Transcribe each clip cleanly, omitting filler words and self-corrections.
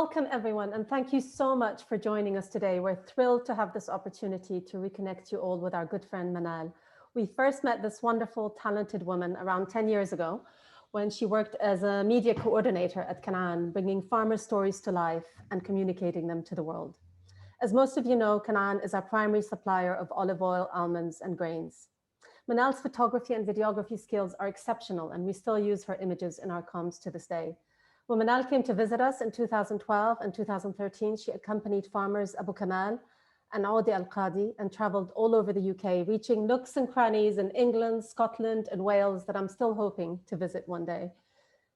Welcome, everyone, and thank you so much for joining us today. We're thrilled to have this opportunity to reconnect you all with our good friend Manal. We first met this wonderful, talented woman around 10 years ago when she worked as a media coordinator at Canaan, bringing farmer stories to life and communicating them to the world. As most of you know, Canaan is our primary supplier of olive oil, almonds, and grains. Manal's photography and videography skills are exceptional, and we still use her images in our comms to this day. When Manal came to visit us in 2012 and 2013, she accompanied farmers Abu Kamal and Audi Al-Qadi and traveled all over the UK, reaching nooks and crannies in England, Scotland, and Wales that I'm still hoping to visit one day.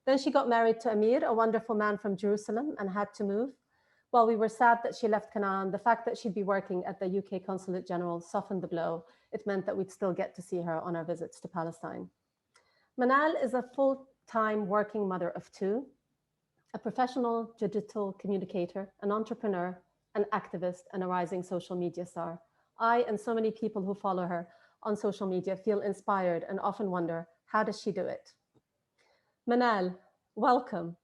Then she got married to Amir, a wonderful man from Jerusalem, and had to move. While we were sad that she left Canaan, the fact that she'd be working at the UK Consulate General softened the blow. It meant that we'd still get to see her on our visits to Palestine. Manal is a full-time working mother of two, a professional digital communicator, an entrepreneur, an activist, and a rising social media star. I and so many people who follow her on social media feel inspired and often wonder, how does she do it? Manal, welcome.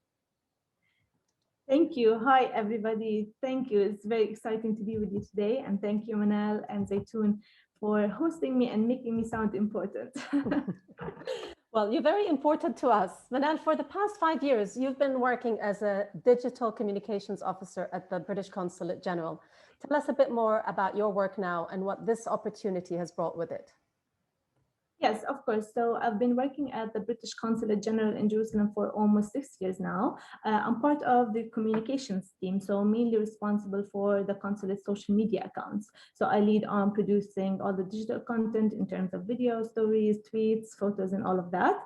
Thank you. Hi, everybody. Thank you. It's very exciting to be with you today. And thank you, Manal and Zaytoun, for hosting me and making me sound important. Well, you're very important to us. Manal, for the past 5 years, you've been working as a digital communications officer at the British Consulate General. Tell us a bit more about your work now and what this opportunity has brought with it. Yes, of course. So I've been working at the British Consulate General in Jerusalem for almost 6 years now. I'm part of the communications team, so mainly responsible for the consulate social media accounts. So I lead on producing all the digital content in terms of video, stories, tweets, photos, and all of that.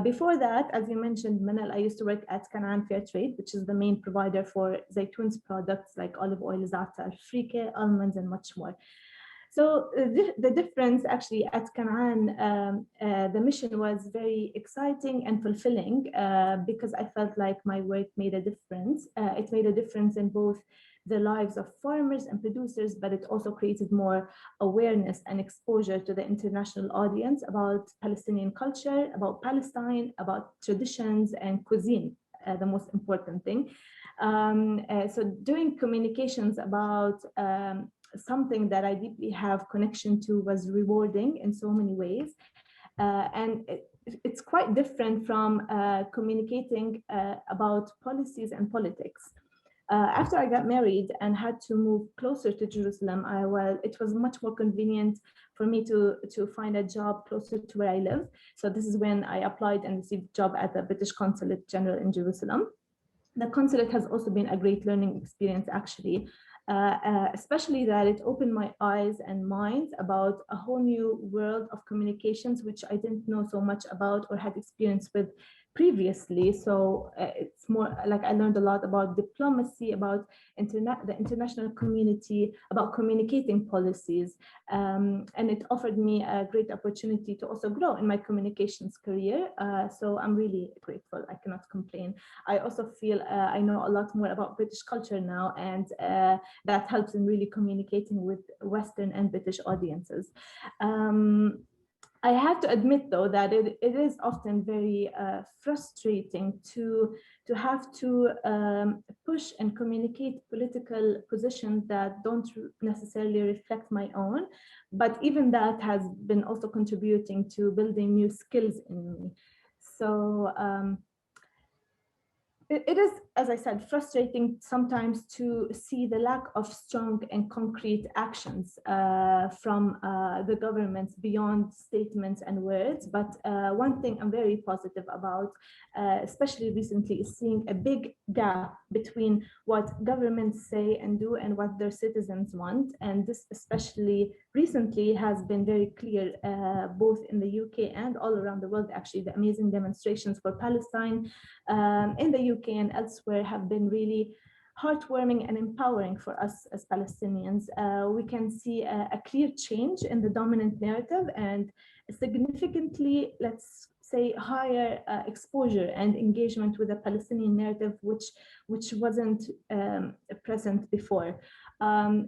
Before that, as you mentioned, Manal, I used to work at Canaan Fair Trade, which is the main provider for Zaytoun's products like olive oil, za'atar, frike, almonds, and much more. So the difference actually at Canaan, the mission was very exciting and fulfilling because I felt like my work made a difference. It made a difference in both the lives of farmers and producers, but it also created more awareness and exposure to the international audience about Palestinian culture, about Palestine, about traditions and cuisine, the most important thing. So doing communications about something that I deeply have connection to was rewarding in so many ways. And it's quite different from communicating about policies and politics. After I got married and had to move closer to Jerusalem, it was much more convenient for me to find a job closer to where I live. So this is when I applied and received a job at the British Consulate General in Jerusalem. The consulate has also been a great learning experience, actually. Especially that it opened my eyes and minds about a whole new world of communications, which I didn't know so much about or had experience with previously. So it's more like I learned a lot about diplomacy, about the international community, about communicating policies. And it offered me a great opportunity to also grow in my communications career. So I'm really grateful. I cannot complain. I also feel I know a lot more about British culture now, and that helps in really communicating with Western and British audiences. I have to admit, though, that it is often very frustrating to have to push and communicate political positions that don't necessarily reflect my own. But even that has been also contributing to building new skills in me. So it is, as I said, frustrating sometimes to see the lack of strong and concrete actions from the governments beyond statements and words. But one thing I'm very positive about, especially recently, is seeing a big gap between what governments say and do and what their citizens want. And this especially recently has been very clear, both in the UK and all around the world. Actually, the amazing demonstrations for Palestine in the UK and elsewhere have been really heartwarming and empowering for us as Palestinians. We can see a clear change in the dominant narrative and significantly, let's say, higher exposure and engagement with the Palestinian narrative, which wasn't present before.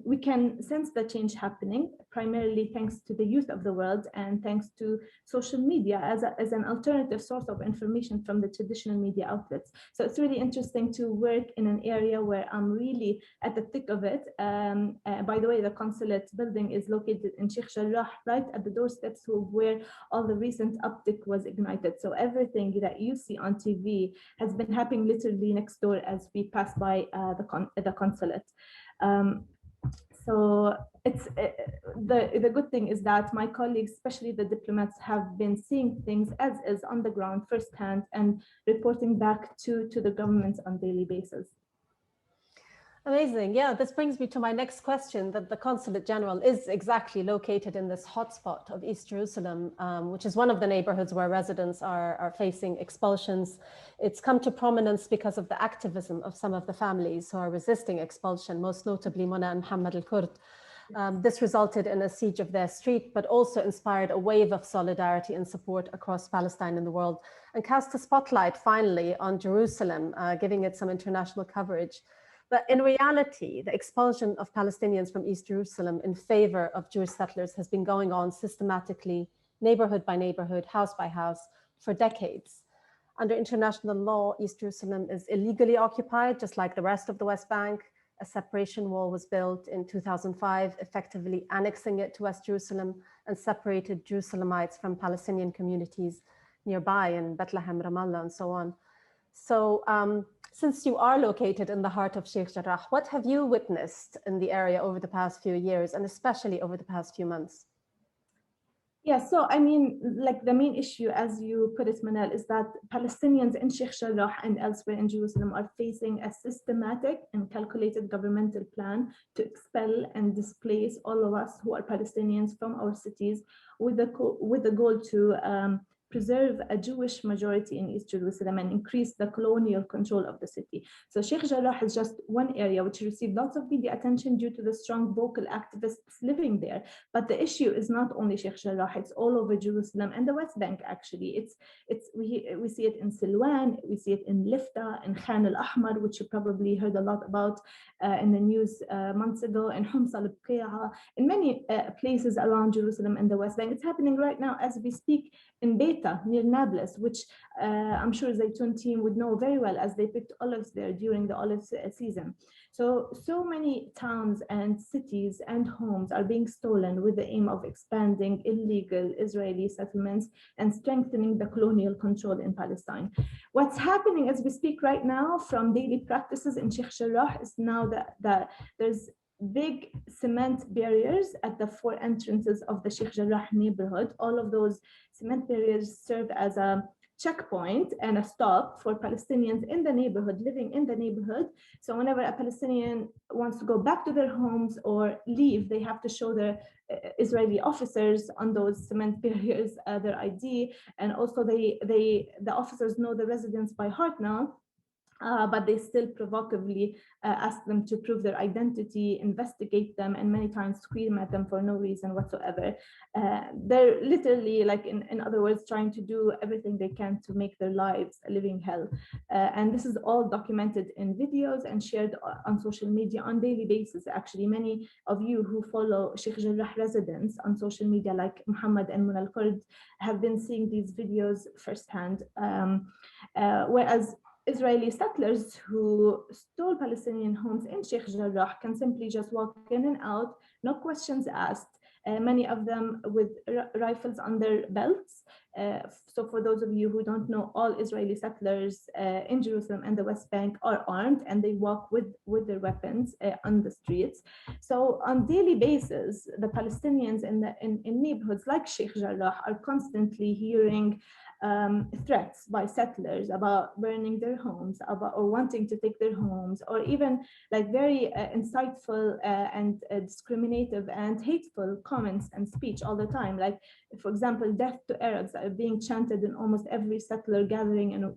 We can sense the change happening, primarily thanks to the youth of the world and thanks to social media as an alternative source of information from the traditional media outlets. So it's really interesting to work in an area where I'm really at the thick of it. By the way, the consulate building is located in Sheikh Jarrah, right at the doorsteps of where all the recent uptick was ignited. So everything that you see on TV has been happening literally next door as we pass by the consulate. So it's the good thing is that my colleagues, especially the diplomats, have been seeing things as is on the ground firsthand and reporting back to the governments on a daily basis. Amazing. Yeah, this brings me to my next question, that the Consulate General is exactly located in this hotspot of East Jerusalem, which is one of the neighborhoods where residents are facing expulsions. It's come to prominence because of the activism of some of the families who are resisting expulsion, most notably Mona and Muhammad al-Kurd. This resulted in a siege of their street, but also inspired a wave of solidarity and support across Palestine and the world, and cast a spotlight finally on Jerusalem, giving it some international coverage. But in reality, the expulsion of Palestinians from East Jerusalem in favor of Jewish settlers has been going on systematically, neighborhood by neighborhood, house by house, for decades. Under international law, East Jerusalem is illegally occupied, just like the rest of the West Bank. A separation wall was built in 2005, effectively annexing it to West Jerusalem and separated Jerusalemites from Palestinian communities nearby in Bethlehem, Ramallah, and so on. So since you are located in the heart of Sheikh Jarrah, what have you witnessed in the area over the past few years, and especially over the past few months? Yeah, so I mean, like the main issue, as you put it, Manal, is that Palestinians in Sheikh Jarrah and elsewhere in Jerusalem are facing a systematic and calculated governmental plan to expel and displace all of us who are Palestinians from our cities, with the goal to preserve a Jewish majority in East Jerusalem and increase the colonial control of the city. So Sheikh Jarrah is just one area which received lots of media attention due to the strong vocal activists living there. But the issue is not only Sheikh Jarrah, it's all over Jerusalem and the West Bank, actually. We see it in Silwan, we see it in Lifta, in Khan al-Ahmar, which you probably heard a lot about in the news months ago, in Homs al-Bqi'a, in many places around Jerusalem and the West Bank. It's happening right now as we speak in Beta, near Nablus, which I'm sure Zaytun team would know very well, as they picked olives there during the olive season. So many towns and cities and homes are being stolen with the aim of expanding illegal Israeli settlements and strengthening the colonial control in Palestine. What's happening as we speak right now from daily practices in Sheikh Jarrah is now that there's big cement barriers at the four entrances of the Sheikh Jarrah neighborhood. All of those cement barriers serve as a checkpoint and a stop for Palestinians in the neighborhood, living in the neighborhood. So whenever a Palestinian wants to go back to their homes or leave, they have to show their Israeli officers on those cement barriers their ID. And also the officers know the residents by heart now. But they still provocatively ask them to prove their identity, investigate them, and many times scream at them for no reason whatsoever. They're literally, like, in other words, trying to do everything they can to make their lives a living hell. And this is all documented in videos and shared on social media on a daily basis. Actually, many of you who follow Sheikh Jarrah residents on social media, like Muhammad and Manal Abdallah, have been seeing these videos firsthand. Whereas Israeli settlers who stole Palestinian homes in Sheikh Jarrah can simply just walk in and out, no questions asked, many of them with rifles on their belts. So for those of you who don't know, all Israeli settlers in Jerusalem and the West Bank are armed, and they walk with their weapons on the streets. So on a daily basis, the Palestinians in neighborhoods like Sheikh Jarrah are constantly hearing threats by settlers about burning their homes, or wanting to take their homes, or even like very insightful and discriminative and hateful comments and speech all the time. Like, for example, death to Arabs are being chanted in almost every settler gathering in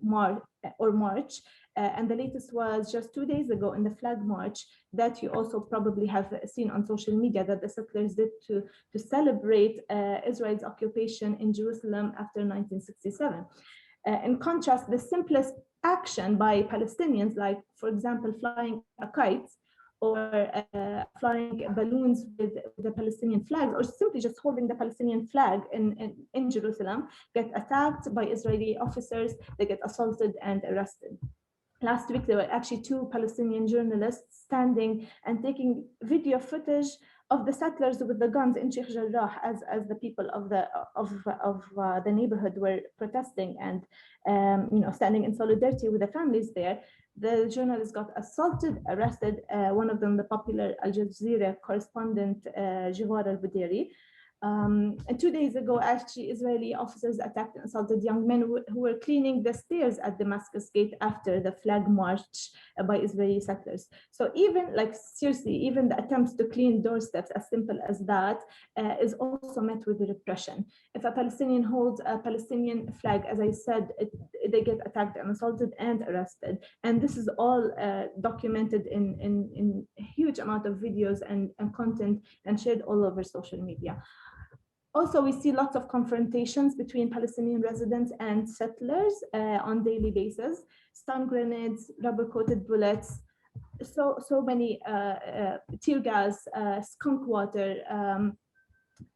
or march. And the latest was just 2 days ago in the flag march that you also probably have seen on social media that the settlers did to celebrate Israel's occupation in Jerusalem after 1967. In contrast, the simplest action by Palestinians, like, for example, flying a kite or flying balloons with the Palestinian flags, or simply just holding the Palestinian flag in Jerusalem, get attacked by Israeli officers, they get assaulted and arrested. Last week, there were actually 2 Palestinian journalists standing and taking video footage of the settlers with the guns in Sheikh Jarrah as the people of the neighborhood were protesting and standing in solidarity with the families there. The journalists got assaulted, arrested. One of them, the popular Al Jazeera correspondent, Jawar al-Buderi. And 2 days ago, actually, Israeli officers attacked and assaulted young men who were cleaning the stairs at Damascus Gate after the flag march by Israeli settlers. So even, like, seriously, even the attempts to clean doorsteps, as simple as that, is also met with repression. If a Palestinian holds a Palestinian flag, as I said, they get attacked and assaulted and arrested. And this is all documented in a huge amount of videos and content and shared all over social media. Also, we see lots of confrontations between Palestinian residents and settlers on daily basis. Stun grenades, rubber-coated bullets, so many tear gas, skunk water.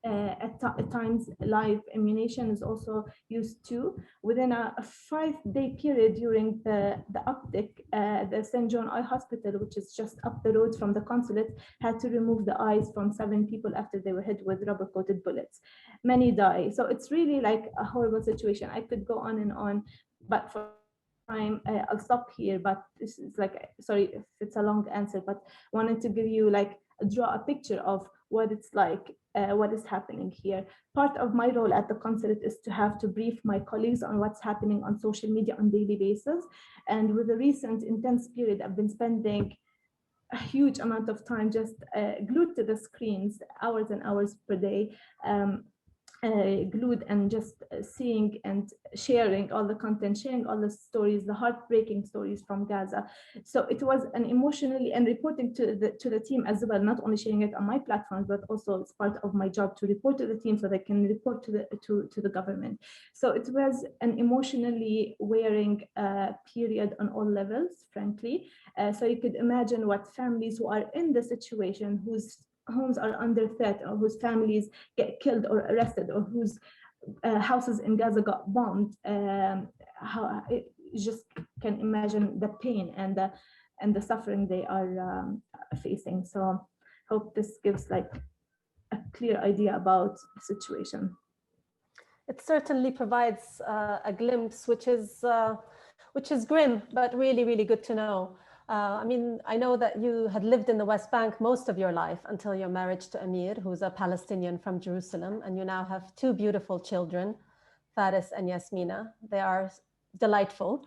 At times, live ammunition is also used too. Within a 5-day period during the uptick, the St. John Eye Hospital, which is just up the road from the consulate, had to remove the eyes from 7 people after they were hit with rubber-coated bullets. Many die. So it's really like a horrible situation. I could go on and on, but for time, I'll stop here. But this is like, sorry if it's a long answer, but wanted to give you, like, draw a picture of what it's like, what is happening here. Part of my role at the consulate is to have to brief my colleagues on what's happening on social media on a daily basis. And with the recent intense period, I've been spending a huge amount of time just glued to the screens, hours and hours per day, glued and just seeing and sharing all the content, sharing all the stories, the heartbreaking stories from Gaza. So it was an emotionally, and reporting to the team as well, not only sharing it on my platforms, but also it's part of my job to report to the team so they can report to the government. So it was an emotionally wearing period on all levels, frankly. So you could imagine what families who are in the situation, whose homes are under threat, or whose families get killed or arrested, or whose houses in Gaza got bombed, how you just can imagine the pain and the suffering they are facing. So hope this gives like a clear idea about the situation. It certainly provides a glimpse, which is grim, but really, really good to know. I mean, I know that you had lived in the West Bank most of your life until your marriage to Amir, who's a Palestinian from Jerusalem, and you now have 2 beautiful children, Faris and Yasmina. They are delightful.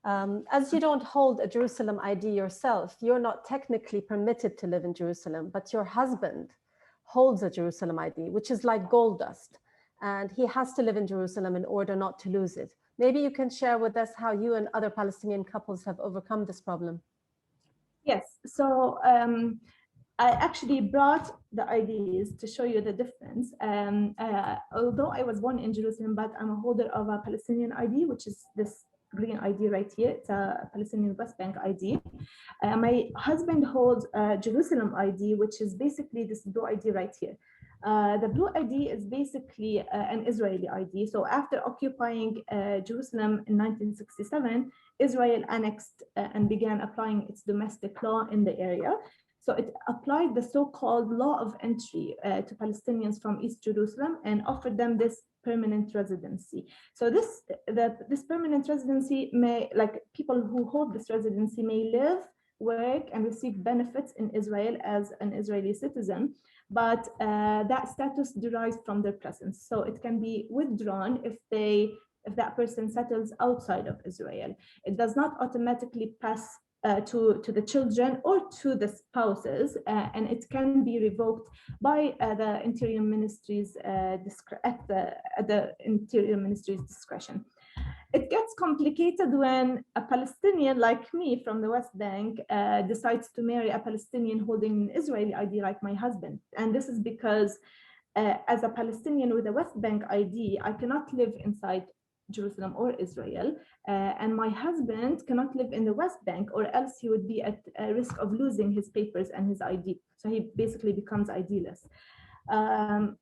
As you don't hold a Jerusalem ID yourself, you're not technically permitted to live in Jerusalem, but your husband holds a Jerusalem ID, which is like gold dust, and he has to live in Jerusalem in order not to lose it. Maybe you can share with us how you and other Palestinian couples have overcome this problem. Yes, so I actually brought the IDs to show you the difference. Although I was born in Jerusalem, but I'm a holder of a Palestinian ID, which is this green ID right here. It's a Palestinian West Bank ID. My husband holds a Jerusalem ID, which is basically this blue ID right here. The blue ID is basically an Israeli ID. So after occupying Jerusalem in 1967, Israel annexed and began applying its domestic law in the area. So it applied the so-called law of entry to Palestinians from East Jerusalem and offered them this permanent residency. So this permanent residency may, like, people who hold this residency may live, work, and receive benefits in Israel as an Israeli citizen, but that status derives from their presence. So it can be withdrawn if that person settles outside of Israel. It does not automatically pass to the children or to the spouses, and it can be revoked by the Interior Ministry's at the Interior Ministry's discretion. It gets complicated when a Palestinian like me from the West Bank decides to marry a Palestinian holding an Israeli ID like my husband. And this is because as a Palestinian with a West Bank ID, I cannot live inside Jerusalem or Israel, and my husband cannot live in the West Bank, or else he would be at risk of losing his papers and his ID. So he basically becomes ID-less. And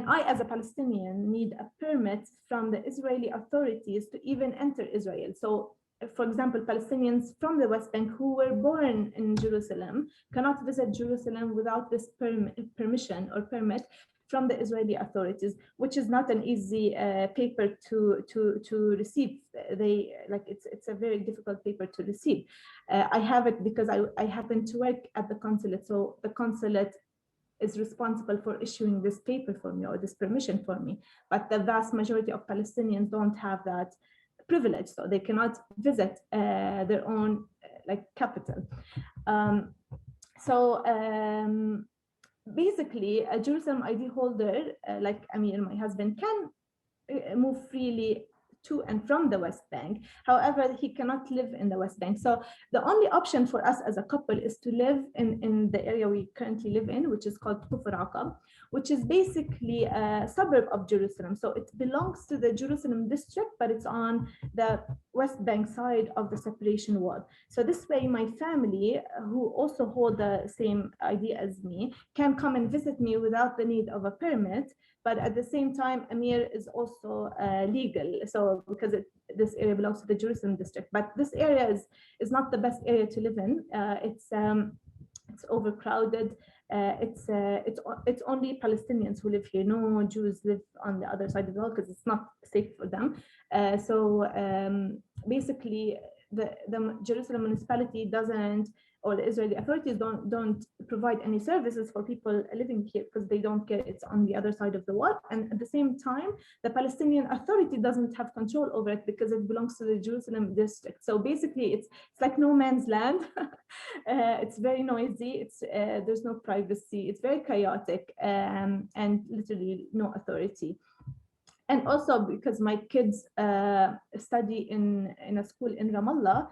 I, as a Palestinian, need a permit from the Israeli authorities to even enter Israel. So, for example, Palestinians from the West Bank who were born in Jerusalem cannot visit Jerusalem without this permission or permit from the Israeli authorities, which is not an easy paper to receive. It's a very difficult paper to receive. I have it because I happen to work at the consulate, so the consulate is responsible for issuing this paper for me or this permission for me. But the vast majority of Palestinians don't have that privilege, so they cannot visit their own capital. Basically, a Jerusalem ID holder, like Amir, my husband, can move freely to and from the West Bank. However, he cannot live in the West Bank. So the only option for us as a couple is to live in the area we currently live in, which is called Kufr Aqab, which is basically a suburb of Jerusalem. So it belongs to the Jerusalem district, but it's on the West Bank side of the separation wall. So this way, my family, who also hold the same ID as me, can come and visit me without the need of a permit. But at the same time, Amir is also legal. So because this area belongs to the Jerusalem district, but this area is not the best area to live in. It's overcrowded. It's only Palestinians who live here. No Jews live on the other side of the world because it's not safe for them. Basically, the Jerusalem municipality doesn't, or the Israeli authorities don't provide any services for people living here because they don't get it on the other side of the wall. And at the same time, the Palestinian Authority doesn't have control over it because it belongs to the Jerusalem district. So basically, it's like no man's land. It's very noisy. There's no privacy. It's very chaotic, and literally no authority. And also because my kids study in a school in Ramallah,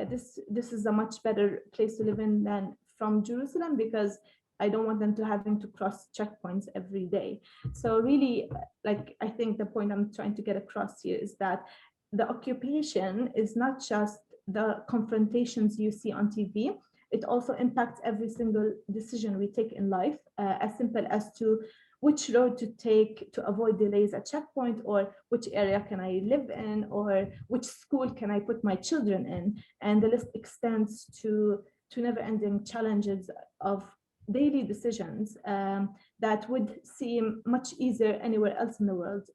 this is a much better place to live in than from Jerusalem, because I don't want them to having to cross checkpoints every day. So really, I think the point I'm trying to get across here is that the occupation is not just the confrontations you see on TV. It also impacts every single decision we take in life, as simple as to which road to take to avoid delays at checkpoint, or which area can I live in, or which school can I put my children in. And the list extends to never-ending challenges of daily decisions that would seem much easier anywhere else in the world.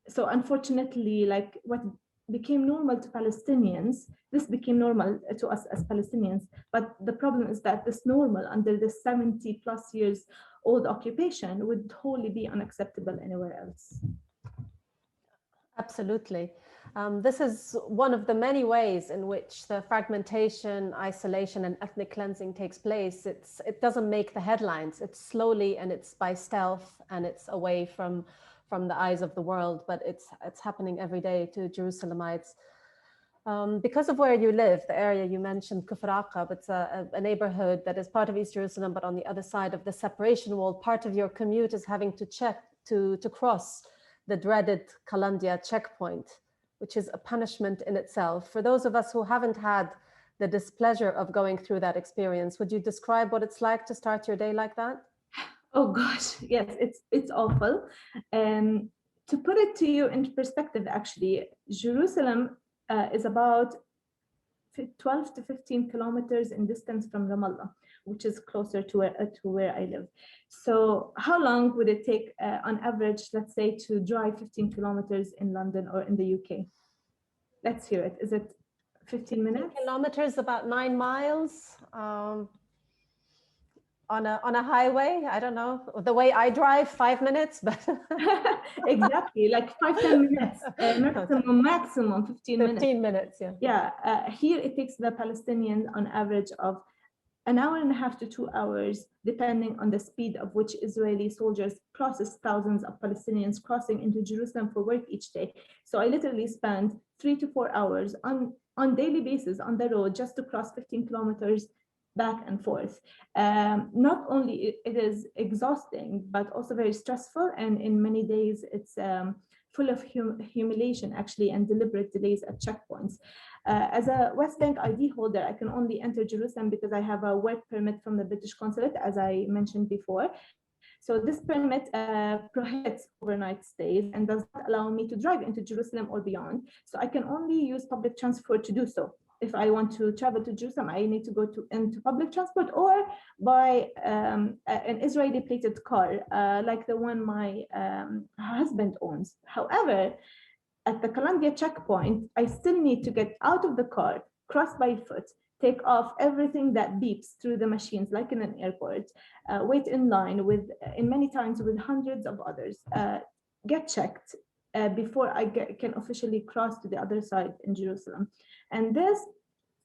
So unfortunately, what became normal to Palestinians, this became normal to us as Palestinians. But the problem is that this normal under the 70+ years old occupation would wholly be unacceptable anywhere else. Absolutely. This is one of the many ways in which the fragmentation, isolation, and ethnic cleansing takes place. It doesn't make the headlines. It's slowly, and it's by stealth, and it's away from the eyes of the world, but it's happening every day to Jerusalemites. Because of where you live, the area you mentioned, Kufr Aqab, it's a neighborhood that is part of East Jerusalem, but on the other side of the separation wall. Part of your commute is having to cross the dreaded Kalandia checkpoint, which is a punishment in itself. For those of us who haven't had the displeasure of going through that experience, would you describe what it's like to start your day like that? Oh gosh, yes, it's awful. To put it to you in perspective, actually, Jerusalem is about 12 to 15 kilometers in distance from Ramallah, which is closer to where I live. So how long would it take on average, let's say, to drive 15 kilometers in London or in the UK? Let's hear it. Is it 15 minutes? Kilometers, about 9 miles. On a highway, I don't know, the way I drive, 5 minutes, but exactly, like 5-10 minutes, maximum 15 minutes. 15 minutes, yeah. Yeah, here it takes the Palestinians on average of an hour and a half to 2 hours, depending on the speed of which Israeli soldiers process thousands of Palestinians crossing into Jerusalem for work each day. So I literally spend 3 to 4 hours on daily basis on the road just to cross 15 kilometers back and forth. Not only it is exhausting, but also very stressful. And in many days, it's full of humiliation, actually, and deliberate delays at checkpoints. As a West Bank ID holder, I can only enter Jerusalem because I have a work permit from the British Consulate, as I mentioned before. So this permit prohibits overnight stays and does not allow me to drive into Jerusalem or beyond. So I can only use public transport to do so. If I want to travel to Jerusalem, I need to go into public transport or buy an Israeli plated car, like the one my husband owns. However, at the Columbia checkpoint, I still need to get out of the car, cross by foot, take off everything that beeps through the machines, like in an airport, wait in line with, in many times with hundreds of others, get checked before I can officially cross to the other side in Jerusalem. And this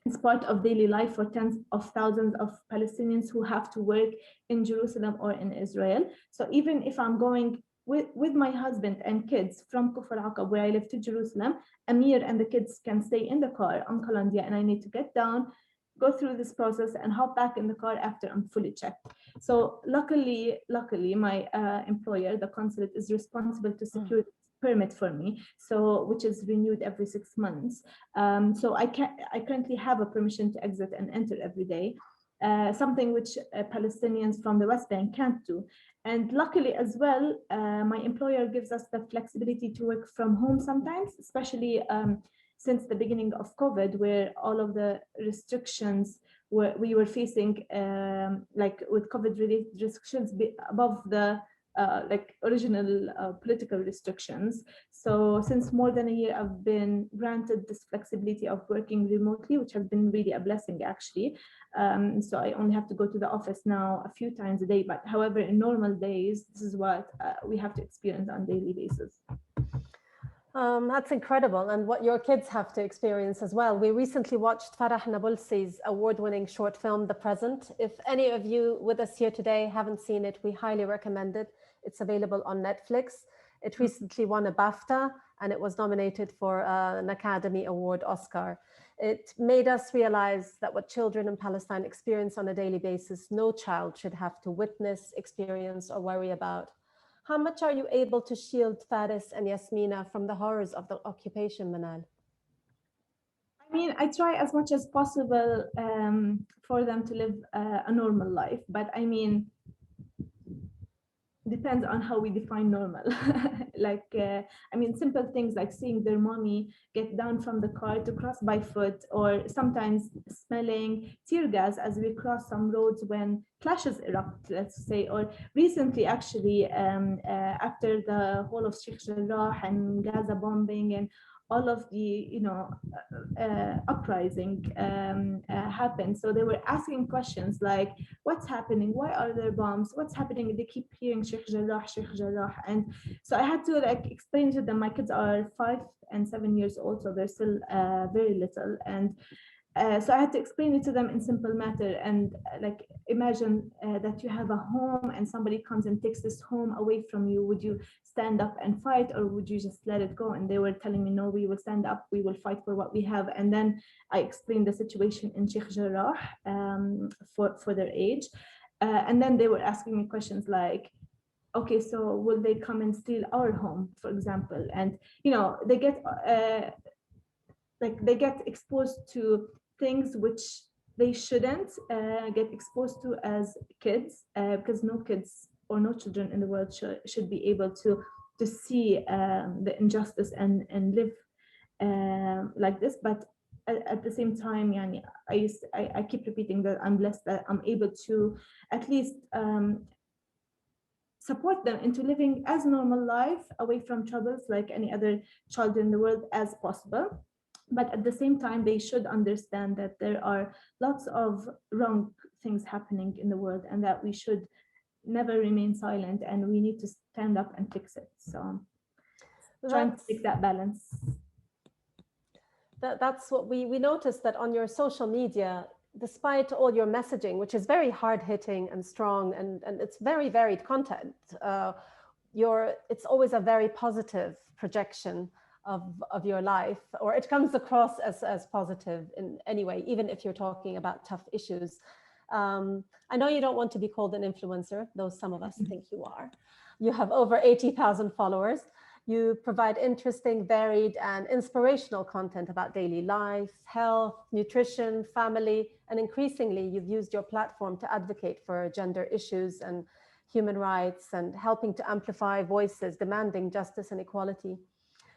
is part of daily life for tens of thousands of Palestinians who have to work in Jerusalem or in Israel. So even if I'm going with my husband and kids from Kufr Aqab, where I live, to Jerusalem, Amir and the kids can stay in the car on Columbia, and I need to get down, go through this process, and hop back in the car after I'm fully checked. So luckily, my employer, the consulate, is responsible to secure permit for me, so which is renewed every 6 months. So I currently have a permission to exit and enter every day, something which Palestinians from the West Bank can't do. And luckily as well, my employer gives us the flexibility to work from home sometimes, especially since the beginning of COVID, where all of the restrictions we were facing, like with COVID-related restrictions above the like original political restrictions. So since more than a year, I've been granted this flexibility of working remotely, which has been really a blessing, actually. So I only have to go to the office now a few times a day, but however, in normal days, this is what we have to experience on a daily basis. That's incredible, and what your kids have to experience as well. We recently watched Farah Nabulsi's award-winning short film, The Present. If any of you with us here today haven't seen it, we highly recommend it. It's available on Netflix. It recently won a BAFTA, and it was nominated for an Academy Award Oscar. It made us realize that what children in Palestine experience on a daily basis, no child should have to witness, experience, or worry about. How much are you able to shield Faris and Yasmina from the horrors of the occupation, Manal? I mean, I try as much as possible for them to live a normal life, but I mean, depends on how we define normal. Like, I mean, simple things like seeing their mommy get down from the car to cross by foot, or sometimes smelling tear gas as we cross some roads when clashes erupt, let's say. Or recently, actually, after the whole of Sheikh Jarrah and Gaza bombing and all of the, uprising happened. So they were asking questions like, what's happening? Why are there bombs? What's happening? They keep hearing Sheikh Jarrah, Sheikh Jarrah. And so I had to explain to them, my kids are 5 and 7 years old, so they're still very little. And so I had to explain it to them in simple matter. And imagine that you have a home and somebody comes and takes this home away from you. Would you stand up and fight, or would you just let it go? And they were telling me, no, we will stand up, we will fight for what we have. And then I explained the situation in Sheikh Jarrah for their age. And then they were asking me questions like, okay, so will they come and steal our home, for example? And, they get exposed to things which they shouldn't get exposed to as kids, because no kids or no children in the world should be able to see the injustice and live like this. But at the same time, I keep repeating that I'm blessed that I'm able to at least support them into living as normal life, away from troubles like any other child in the world as possible. But at the same time, they should understand that there are lots of wrong things happening in the world, and that we should never remain silent, and we need to stand up and fix it. So trying to take that balance. That's what we noticed, that on your social media, despite all your messaging, which is very hard-hitting and strong, and it's very varied content, it's always a very positive projection of your life, or it comes across as positive in any way, even if you're talking about tough issues. I know you don't want to be called an influencer, though some of us think you are. You have over 80,000 followers. You provide interesting, varied, and inspirational content about daily life, health, nutrition, family, and increasingly, you've used your platform to advocate for gender issues and human rights and helping to amplify voices demanding justice and equality.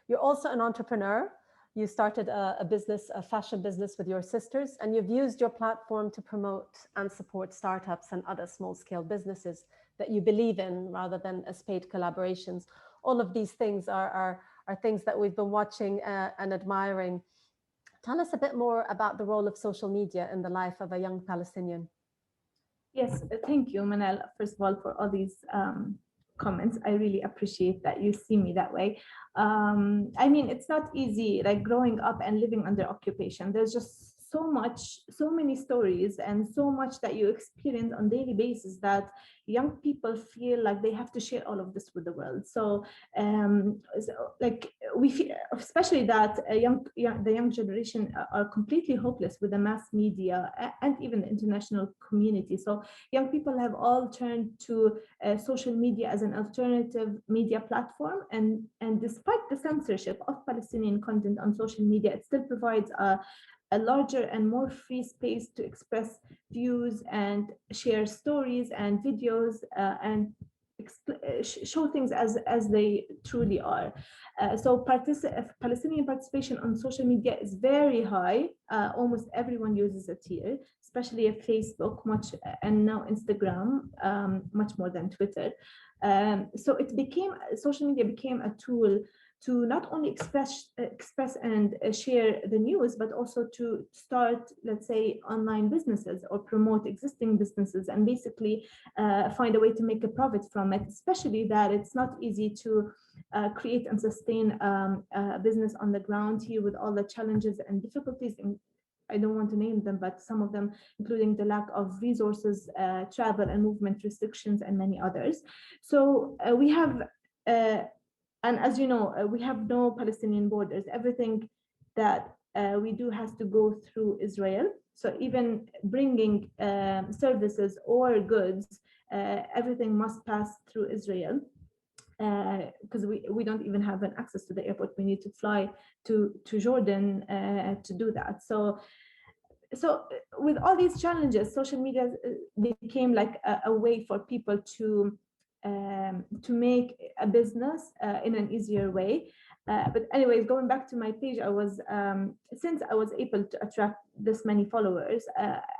You're also an entrepreneur. You started a business, a fashion business with your sisters, and you've used your platform to promote and support startups and other small-scale businesses that you believe in rather than as paid collaborations. All of these things are things that we've been watching and admiring. Tell us a bit more about the role of social media in the life of a young Palestinian. Yes, thank you, Manal, first of all, for all these comments. I really appreciate that you see me that way. I mean, it's not easy, like growing up and living under occupation. There's just so many stories and so much that you experience on daily basis that young people feel like they have to share all of this with the world. So like we feel, especially that the young generation are completely hopeless with the mass media and even the international community. So young people have all turned to social media as an alternative media platform, and despite the censorship of Palestinian content on social media, it still provides a larger and more free space to express views and share stories and videos and show things as they truly are. So Palestinian participation on social media is very high. Almost everyone uses it here, especially at Facebook, and now Instagram, much more than Twitter. So social media became a tool to not only express and share the news, but also to start, let's say, online businesses or promote existing businesses and basically find a way to make a profit from it, especially that it's not easy to create and sustain a business on the ground here with all the challenges and difficulties. I don't want to name them, but some of them, including the lack of resources, travel and movement restrictions, and many others. So we have and as you know, we have no Palestinian borders. Everything that we do has to go through Israel. So even bringing services or goods, everything must pass through Israel, because we don't even have an access to the airport. We need to fly to Jordan to do that. So with all these challenges, social media became like a way for people to make a business in an easier way. But anyways, going back to my page, I was since I was able to attract this many followers,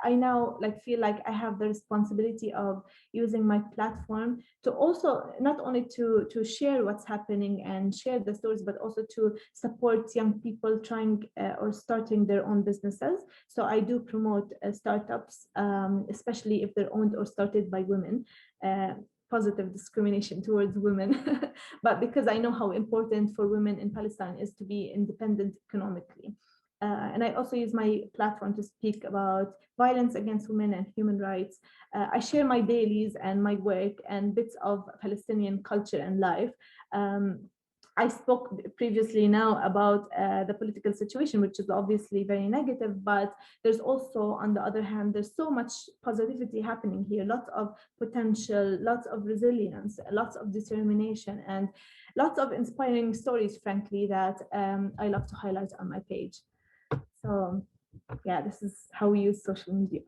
I now feel like I have the responsibility of using my platform to also not only to share what's happening and share the stories, but also to support young people trying or starting their own businesses. So I do promote startups, especially if they're owned or started by women. Positive discrimination towards women, but because I know how important for women in Palestine is to be independent economically. And I also use my platform to speak about violence against women and human rights. I share my dailies and my work and bits of Palestinian culture and life. I spoke previously now about the political situation, which is obviously very negative, but there's also, on the other hand, there's so much positivity happening here, lots of potential, lots of resilience, lots of determination, and lots of inspiring stories, frankly, that I love to highlight on my page. So yeah, this is how we use social media.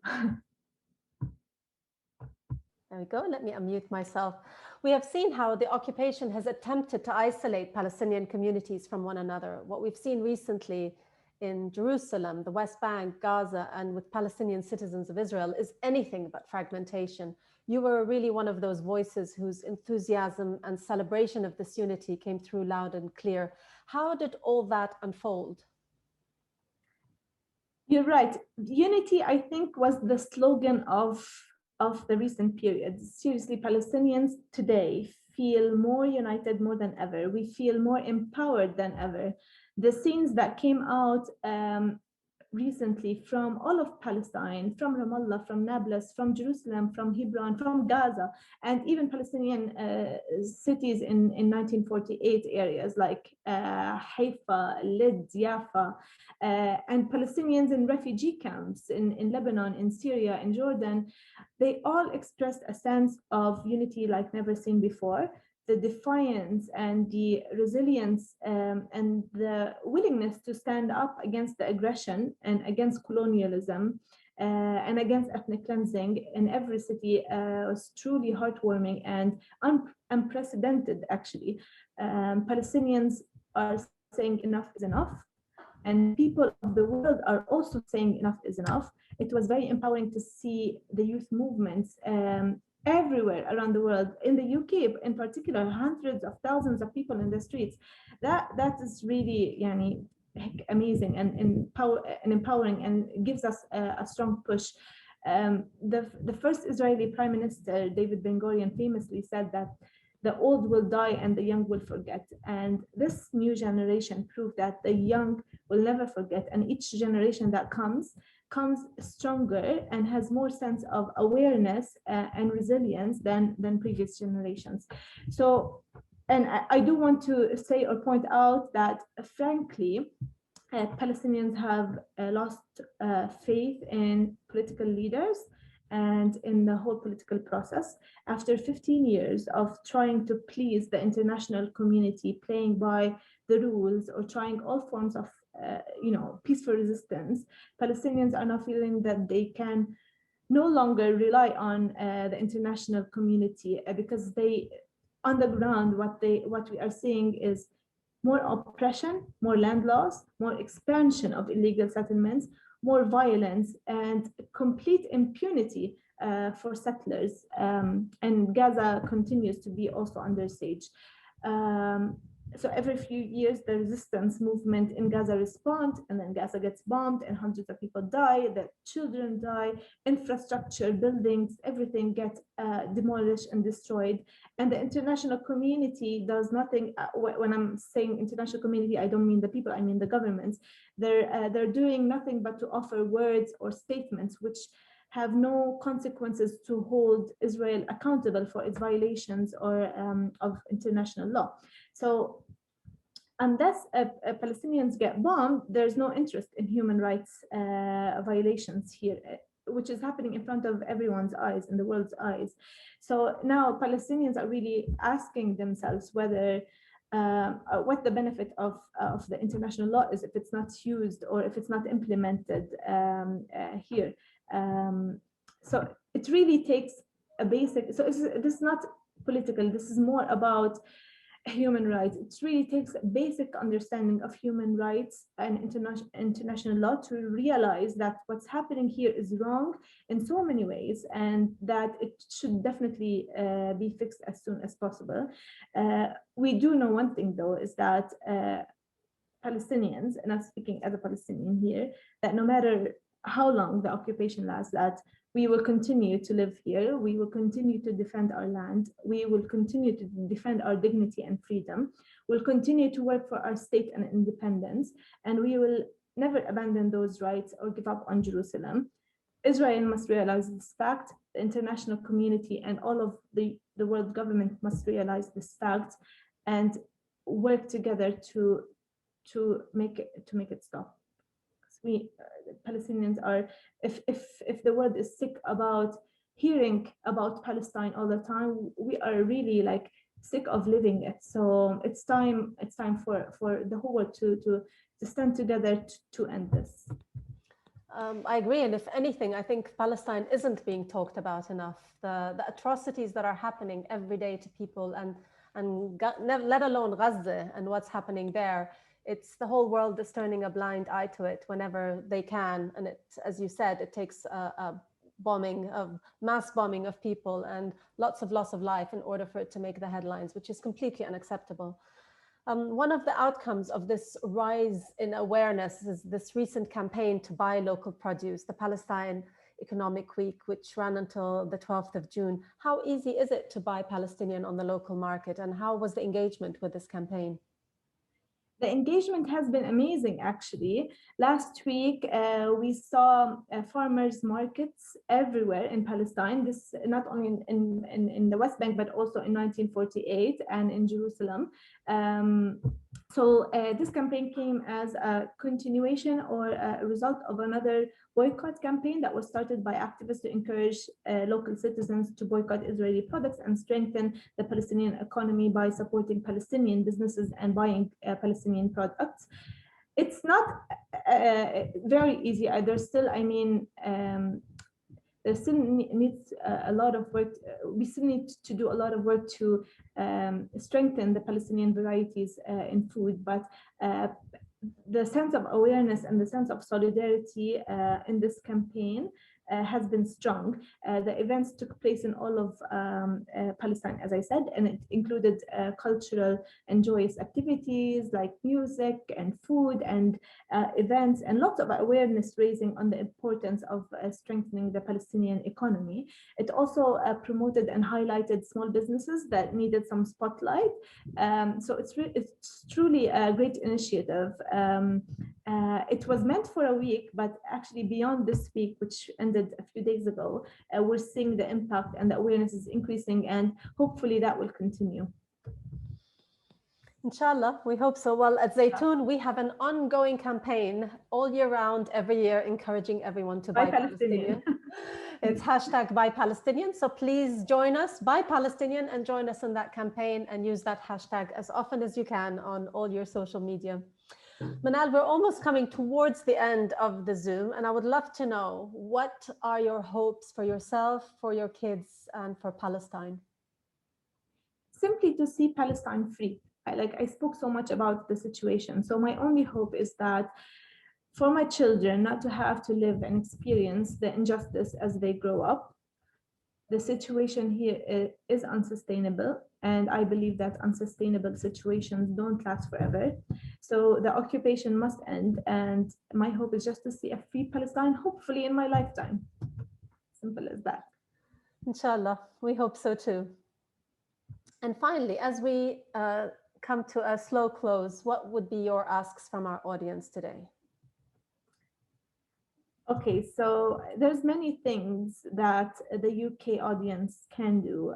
There we go. Let me unmute myself. We have seen how the occupation has attempted to isolate Palestinian communities from one another. What we've seen recently in Jerusalem, the West Bank, Gaza, and with Palestinian citizens of Israel is anything but fragmentation. You were really one of those voices whose enthusiasm and celebration of this unity came through loud and clear. How did all that unfold? You're right. Unity, I think, was the slogan of the recent period. Seriously, Palestinians today feel more united more than ever. We feel more empowered than ever. The scenes that came out recently from all of Palestine, from Ramallah, from Nablus, from Jerusalem, from Hebron, from Gaza, and even Palestinian cities in 1948 areas like Haifa, Lid, Jaffa, and Palestinians in refugee camps in Lebanon, in Syria, in Jordan. They all expressed a sense of unity like never seen before. The defiance and the resilience and the willingness to stand up against the aggression and against colonialism and against ethnic cleansing in every city was truly heartwarming and unprecedented, actually. Palestinians are saying enough is enough, and people of the world are also saying enough is enough. It was very empowering to see the youth movements everywhere around the world. In the UK in particular, hundreds of thousands of people in the streets. That is really amazing and empowering, and gives us a strong push. The first Israeli Prime Minister, David Ben-Gurion, famously said that the old will die and the young will forget. And this new generation proved that the young will never forget. And each generation that comes stronger and has more sense of awareness and resilience than previous generations. So, and I do want to say or point out that, frankly, Palestinians have lost faith in political leaders and in the whole political process. After 15 years of trying to please the international community, playing by the rules or trying all forms of peaceful resistance, Palestinians are now feeling that they can no longer rely on the international community because they, on the ground, what we are seeing is more oppression, more land loss, more expansion of illegal settlements, more violence, and complete impunity for settlers. And Gaza continues to be also under siege. So every few years, the resistance movement in Gaza responds, and then Gaza gets bombed and hundreds of people die, the children die, infrastructure, buildings, everything gets demolished and destroyed. And the international community does nothing. When I'm saying international community, I don't mean the people, I mean the governments. They're doing nothing but to offer words or statements which have no consequences to hold Israel accountable for its violations or of international law. So unless Palestinians get bombed, there's no interest in human rights violations here, which is happening in front of everyone's eyes, in the world's eyes. So now Palestinians are really asking themselves whether what the benefit of the international law is if it's not used or if it's not implemented here. So it really takes a basic, so this is not political, this is more about human rights. It really takes a basic understanding of human rights and international law to realize that what's happening here is wrong in so many ways, and that it should definitely be fixed as soon as possible. We do know one thing, though, is that Palestinians, and I'm speaking as a Palestinian here, that no matter how long the occupation lasts, that we will continue to live here, we will continue to defend our land, we will continue to defend our dignity and freedom, we'll continue to work for our state and independence, and we will never abandon those rights or give up on Jerusalem. Israel must realize this fact, the international community and all of the world government must realize this fact and work together to make it stop. We Palestinians are, if the world is sick about hearing about Palestine all the time, we are really like sick of living it. So it's time for the whole world to stand together to end this. I agree, and if anything, I think Palestine isn't being talked about enough. The atrocities that are happening every day to people, and let alone Gaza and what's happening there. It's the whole world is turning a blind eye to it whenever they can. And it, as you said, it takes a mass bombing of people and lots of loss of life in order for it to make the headlines, which is completely unacceptable. One of the outcomes of this rise in awareness is this recent campaign to buy local produce, the Palestine Economic Week, which ran until the 12th of June. How easy is it to buy Palestinian on the local market, and how was the engagement with this campaign? The engagement has been amazing, actually. Last week, we saw farmers markets everywhere in Palestine. This not only in the West Bank, but also in 1948 and in Jerusalem. So this campaign came as a continuation or a result of another boycott campaign that was started by activists to encourage local citizens to boycott Israeli products and strengthen the Palestinian economy by supporting Palestinian businesses and buying Palestinian products. It's not very easy. There's still, I mean, there still needs a lot of work. We still need to do a lot of work to strengthen the Palestinian varieties in food, but the sense of awareness and the sense of solidarity in this campaign has been strong. The events took place in all of Palestine, as I said, and it included cultural and joyous activities like music and food and events and lots of awareness raising on the importance of strengthening the Palestinian economy. It also promoted and highlighted small businesses that needed some spotlight. So it's truly a great initiative. It was meant for a week, but actually beyond this week, which ended a few days ago, we're seeing the impact and the awareness is increasing, and hopefully that will continue. Inshallah, we hope so. Well, at Zaytoun, we have an ongoing campaign all year round, every year, encouraging everyone to buy Palestinian. It's hashtag Buy Palestinian. So please join us, Buy Palestinian, and join us in that campaign and use that hashtag as often as you can on all your social media. Manal, we're almost coming towards the end of the Zoom, and I would love to know, what are your hopes for yourself, for your kids, and for Palestine? Simply to see Palestine free. I spoke so much about the situation. So my only hope is that for my children not to have to live and experience the injustice as they grow up. The situation here is unsustainable, and I believe that unsustainable situations don't last forever. So the occupation must end, and my hope is just to see a free Palestine, hopefully in my lifetime. Simple as that. Inshallah, we hope so too. And finally, as we come to a slow close, what would be your asks from our audience today? Okay, so there's many things that the UK audience can do.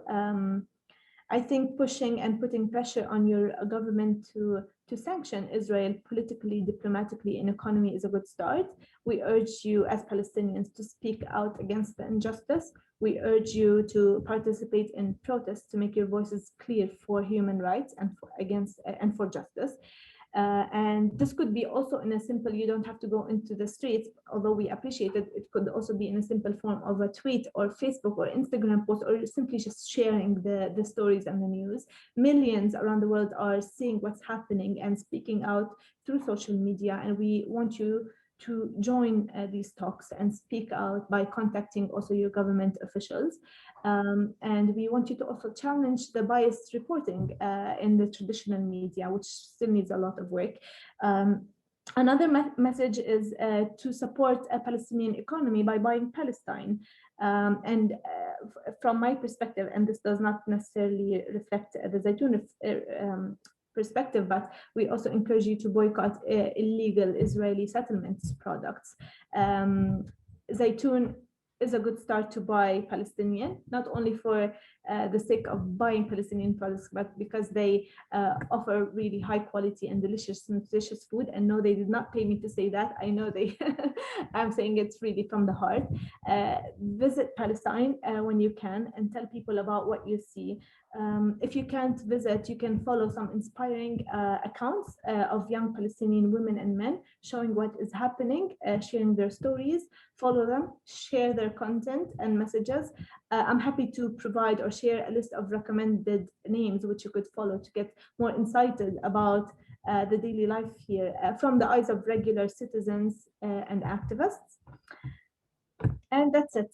I think pushing and putting pressure on your government to sanction Israel politically, diplomatically, and economy is a good start. We urge you as Palestinians to speak out against the injustice. We urge you to participate in protests to make your voices clear for human rights and for justice. And this could be also in a simple, you don't have to go into the streets, although we appreciate it. It could also be in a simple form of a tweet or Facebook or Instagram post, or simply just sharing the stories and the news. Millions around the world are seeing what's happening and speaking out through social media. And we want you to join these talks and speak out by contacting also your government officials. And we want you to also challenge the biased reporting in the traditional media, which still needs a lot of work. Another message is to support a Palestinian economy by buying Palestine. And from my perspective, and this does not necessarily reflect the Zaytoun perspective, but we also encourage you to boycott illegal Israeli settlements products. Zaytoun is a good start to buy Palestinian, not only for the sake of buying Palestinian products, but because they offer really high quality and delicious, nutritious food. And no, they did not pay me to say that. I know they, I'm saying it's really from the heart. Visit Palestine when you can and tell people about what you see. If you can't visit, you can follow some inspiring accounts of young Palestinian women and men showing what is happening, sharing their stories. Follow them, share their content and messages. I'm happy to provide or share a list of recommended names which you could follow to get more excited about the daily life here from the eyes of regular citizens and activists. And that's it.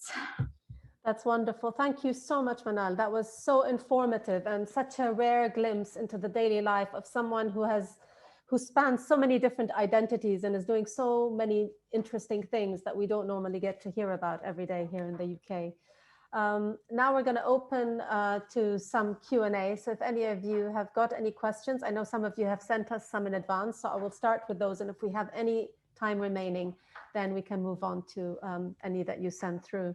That's wonderful. Thank you so much, Manal. That was so informative and such a rare glimpse into the daily life of someone who spans so many different identities and is doing so many interesting things that we don't normally get to hear about every day here in the UK. Now we're going to open to some Q&A. So if any of you have got any questions, I know some of you have sent us some in advance, so I will start with those. And if we have any time remaining, then we can move on to any that you send through.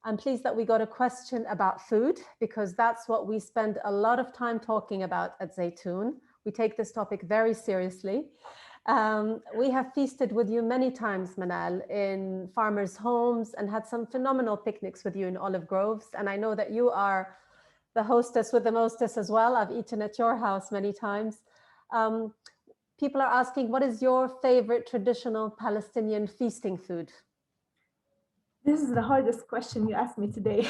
I'm pleased that we got a question about food, because that's what we spend a lot of time talking about at Zaytoun. We take this topic very seriously. We have feasted with you many times, Manal, in farmers' homes and had some phenomenal picnics with you in olive groves. And I know that you are the hostess with the mostess as well. I've eaten at your house many times. People are asking, what is your favorite traditional Palestinian feasting food? This is the hardest question you asked me today.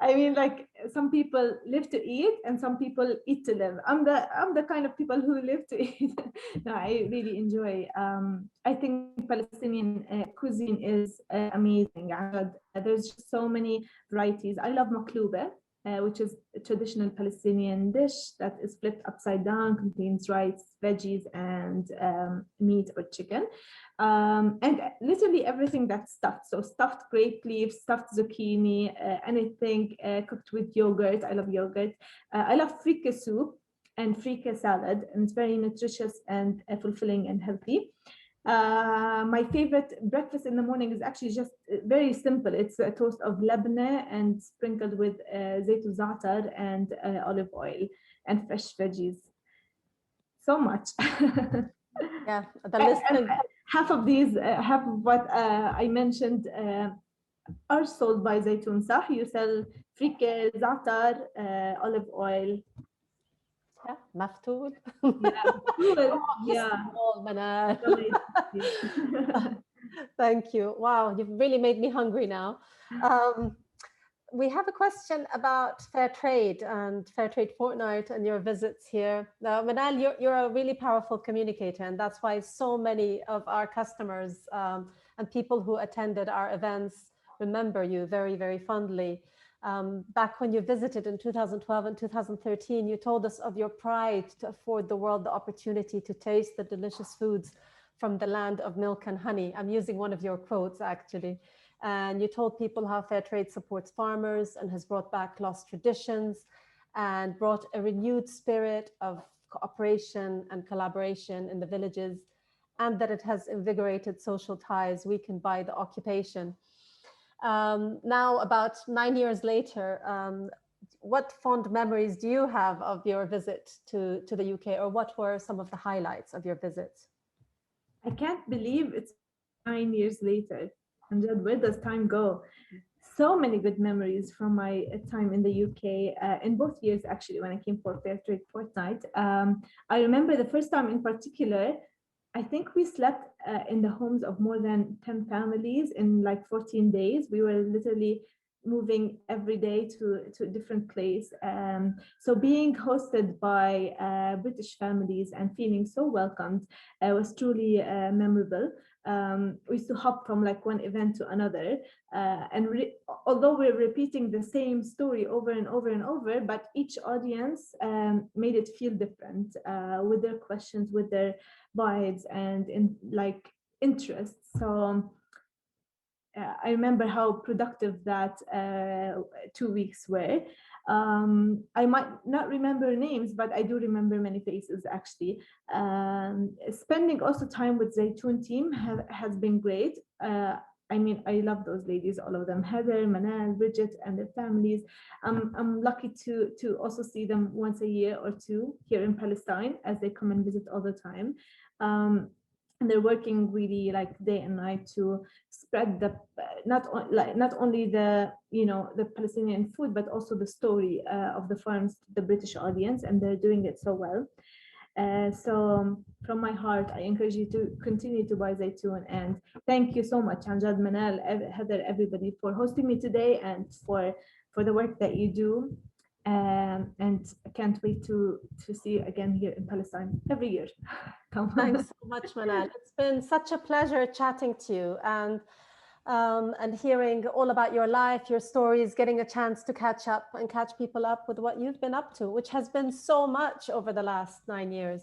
I mean, like, some people live to eat and some people eat to live. I'm the kind of people who live to eat. No, I really enjoy. I think Palestinian cuisine is amazing. There's just so many varieties. I love maklouba, which is a traditional Palestinian dish that is flipped upside down, contains rice, veggies, and meat or chicken. And literally everything that's stuffed. So stuffed grape leaves, stuffed zucchini, anything cooked with yogurt. I love yogurt. I love frika soup and frika salad, and it's very nutritious and fulfilling and healthy. My favorite breakfast in the morning is actually just very simple. It's a toast of labneh and sprinkled with zaytun za'atar and olive oil and fresh veggies. So much. Yeah, the list. Half of these, half of what I mentioned are sold by Zaytoun Sah. You sell frika, za'atar, olive oil. Yeah, maftool. Yeah, Manal. Thank you. Wow, you've really made me hungry now. We have a question about fair trade and fair trade fortnight and your visits here. Now, Manal, you're a really powerful communicator, and that's why so many of our customers and people who attended our events remember you very, very fondly. Back when you visited in 2012 and 2013, you told us of your pride to afford the world the opportunity to taste the delicious foods from the land of milk and honey. I'm using one of your quotes, actually. And you told people how fair trade supports farmers and has brought back lost traditions and brought a renewed spirit of cooperation and collaboration in the villages, and that it has invigorated social ties weakened by the occupation. Now, about 9 years later, what fond memories do you have of your visit to the UK, or what were some of the highlights of your visit? I can't believe it's 9 years later. And where does time go? So many good memories from my time in the UK, in both years, actually, when I came for Fair Trade Fortnight. I remember the first time in particular, I think we slept in the homes of more than 10 families in like 14 days. We were literally moving every day to a different place. So being hosted by British families and feeling so welcomed was truly memorable. We used to hop from like one event to another, and although we're repeating the same story over and over and over, but each audience made it feel different with their questions, with their vibes, and in like interests. So I remember how productive that 2 weeks were. I might not remember names, but I do remember many faces actually. Spending also time with Zaytoun team has been great. I mean, I love those ladies, all of them, Heather, Manal, Bridget, and their families. I'm lucky to also see them once a year or two here in Palestine, as they come and visit all the time. And they're working really like day and night to spread the not only the the Palestinian food, but also the story of the farms to the British audience, and they're doing it so well. So from my heart, I encourage you to continue to buy Zaytoun, and thank you so much, Amjad, Manal, Heather, everybody, for hosting me today and for the work that you do. And I can't wait to see you again here in Palestine every year. Thanks so much, Manal. It's been such a pleasure chatting to you and hearing all about your life, your stories, getting a chance to catch up and catch people up with what you've been up to, which has been so much over the last 9 years.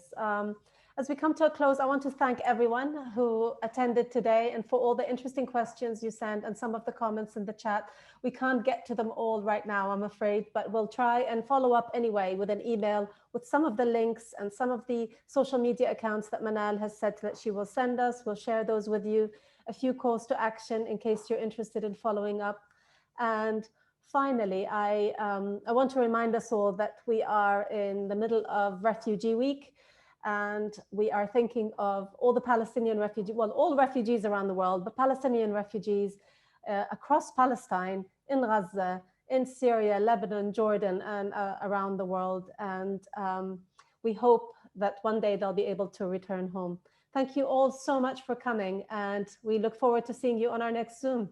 As we come to a close, I want to thank everyone who attended today and for all the interesting questions you sent and some of the comments in the chat. We can't get to them all right now, I'm afraid, but we'll try and follow up anyway with an email with some of the links and some of the social media accounts that Manal has said that she will send us. We'll share those with you, a few calls to action in case you're interested in following up. And finally, I want to remind us all that we are in the middle of Refugee Week. And we are thinking of all the Palestinian refugees, well, all refugees around the world, but Palestinian refugees across Palestine, in Gaza, in Syria, Lebanon, Jordan, and around the world. And we hope that one day they'll be able to return home. Thank you all so much for coming, and we look forward to seeing you on our next Zoom.